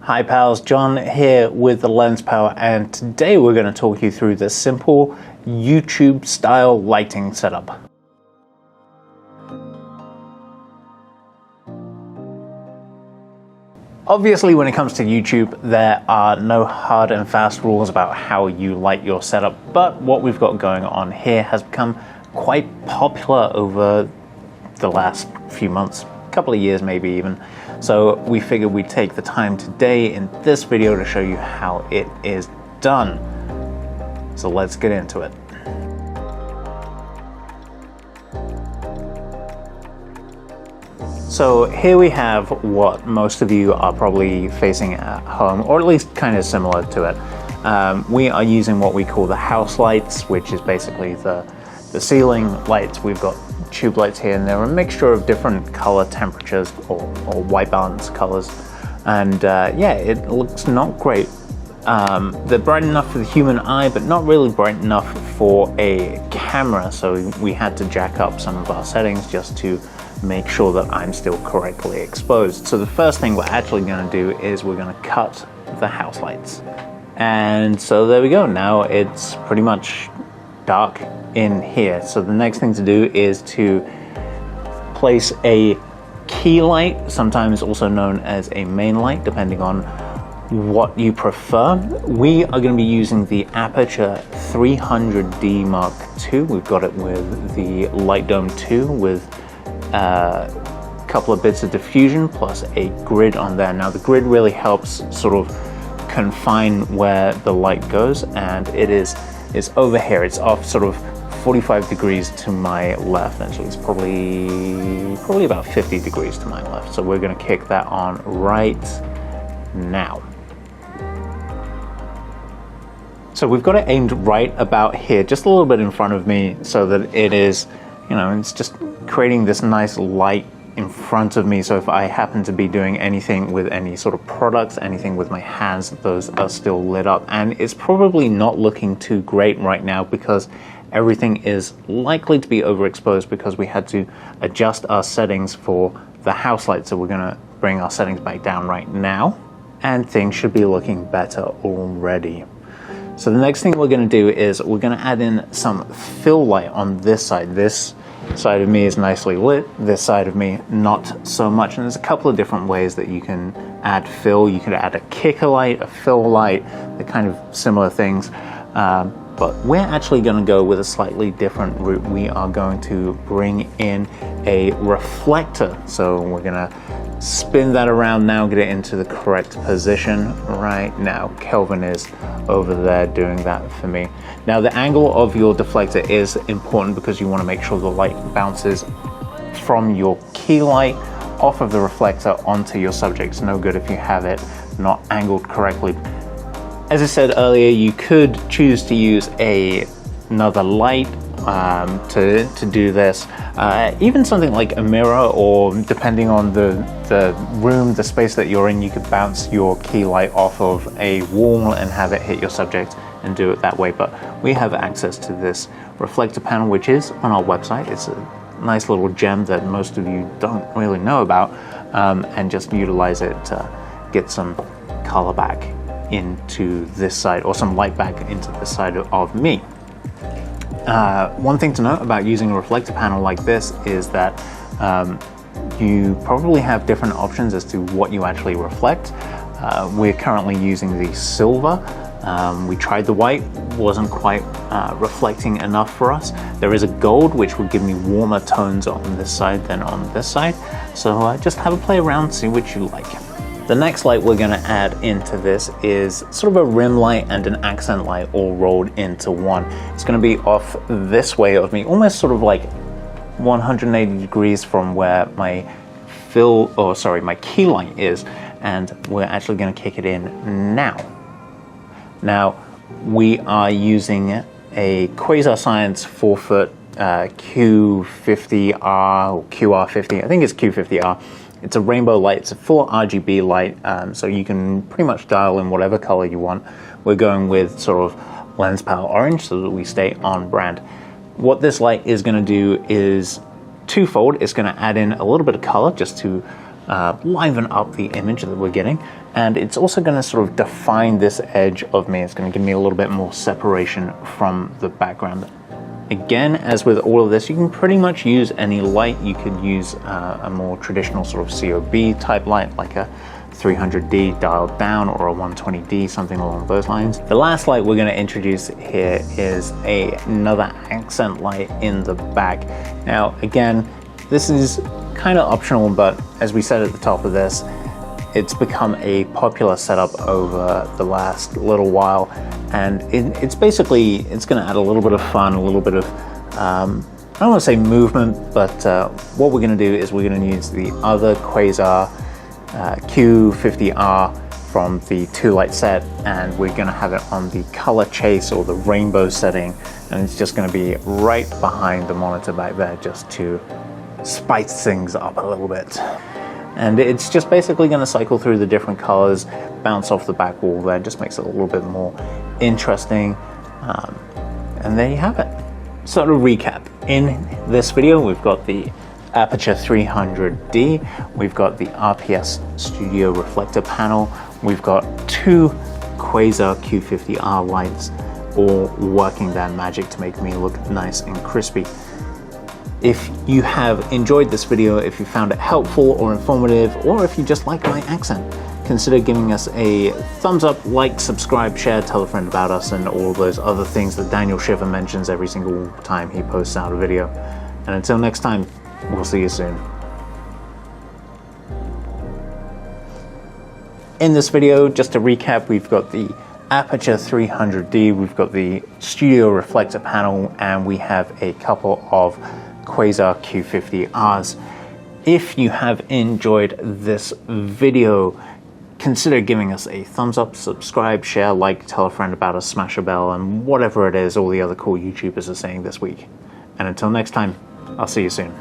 Hi pals, John here with the Lens Power, and today we're going to talk you through this simple YouTube style lighting setup. Obviously, when it comes to YouTube, there are no hard and fast rules about how you light your setup, but what we've got going on here has become quite popular over the last few months, couple of years maybe even. So we figured we'd take the time today in this video to show you how it is done. So let's get into it. So here we have what most of you are probably facing at home, or at least kind of similar to it. We are using what we call the house lights, which is basically the ceiling lights. We've got tube lights here, and they're a mixture of different color temperatures or white balance colors, and yeah, it looks not great. They're bright enough for the human eye, but not really bright enough for a camera, so we had to jack up some of our settings just to make sure that I'm still correctly exposed. So the first thing we're actually going to do is we're going to cut the house lights, and so there we go. Now it's pretty much dark in here. So the next thing to do is to place a key light, sometimes also known as a main light, depending on what you prefer. We are going to be using the Aputure 300D Mark II. We've got it with the Light Dome 2 with a couple of bits of diffusion plus a grid on there. Now the grid really helps sort of confine where the light goes, and it's over here. It's off sort of 45 degrees to my left. Actually, it's probably about 50 degrees to my left. So we're going to kick that on right now. So we've got it aimed right about here, just a little bit in front of me, so that it is, it's just creating this nice light in front of me. So if I happen to be doing anything with any sort of products, anything with my hands, those are still lit up. And it's probably not looking too great right now because everything is likely to be overexposed because we had to adjust our settings for the house light. So we're going to bring our settings back down right now, and things should be looking better already. So the next thing we're going to do is we're going to add in some fill light on this side. This side of me is nicely lit, this side of me not so much, and there's a couple of different ways that you can add fill. You could add a kicker light, a fill light, they're kind of similar things, but we're actually going to go with a slightly different route. We are going to bring in a reflector. So we're going to spin that around now, get it into the correct position right now. Kelvin is over there doing that for me. Now the angle of your deflector is important because you want to make sure the light bounces from your key light off of the reflector onto your subject. It's no good if you have it not angled correctly. As I said earlier, you could choose to use another light to do this. Even something like a mirror, or depending on the room, the space that you're in, you could bounce your key light off of a wall and have it hit your subject and do it that way. But we have access to this reflector panel, which is on our website. It's a nice little gem that most of you don't really know about, and just utilize it to get some color back into this side, or some light back into the side of me. One thing to note about using a reflector panel like this is that you probably have different options as to what you actually reflect. We're currently using the silver. We tried the white, wasn't quite reflecting enough for us. There is a gold, which would give me warmer tones on this side than on this side. So just have a play around, see what you like. The next light we're going to add into this is sort of a rim light and an accent light all rolled into one. It's going to be off this way of me, almost sort of like 180 degrees from where my my key light is, and we're actually going to kick it in now. Now we are using a Quasar Science 4-foot Q50R or QR50. I think it's Q50R. It's a rainbow light. It's a full RGB light, so you can pretty much dial in whatever color you want. We're going with sort of Lens Power Orange so that we stay on brand. What this light is going to do is twofold. It's going to add in a little bit of color just to liven up the image that we're getting, And it's also going to sort of define this edge of me. It's going to give me a little bit more separation from the background. Again, as with all of this, you can pretty much use any light. You could use a more traditional sort of COB type light, like a 300D dialed down or a 120D, something along those lines. The last light we're going to introduce here is another accent light in the back. Now, again, this is kind of optional, but as we said at the top of this, it's become a popular setup over the last little while, and it's basically, it's going to add a little bit of fun, a little bit of, I don't want to say movement, but what we're going to do is we're going to use the other quasar Q50R from the 2-light set, and we're going to have it on the color chase or the rainbow setting, and it's just going to be right behind the monitor back there just to spice things up a little bit. And it's just basically going to cycle through the different colors, bounce off the back wall there, just makes it a little bit more interesting. And there you have it. So to recap, in this video we've got the Aputure 300D, we've got the RPS Studio Reflector panel, we've got 2 Quasar Q50R lights, all working their magic to make me look nice and crispy. If you have enjoyed this video, if you found it helpful or informative, or if you just like my accent, consider giving us a thumbs up, like, subscribe, share, tell a friend about us, and all those other things that Daniel Shiver mentions every single time he posts out a video. And until next time, we'll see you soon. In this video, just to recap, we've got the Aputure 300D, we've got the Studio Reflector panel, and we have a couple of Quasar Q50Rs. If you have enjoyed this video, consider giving us a thumbs up, subscribe, share, like, tell a friend about us, smash a bell, and whatever it is all the other cool YouTubers are saying this week. And until next time, I'll see you soon.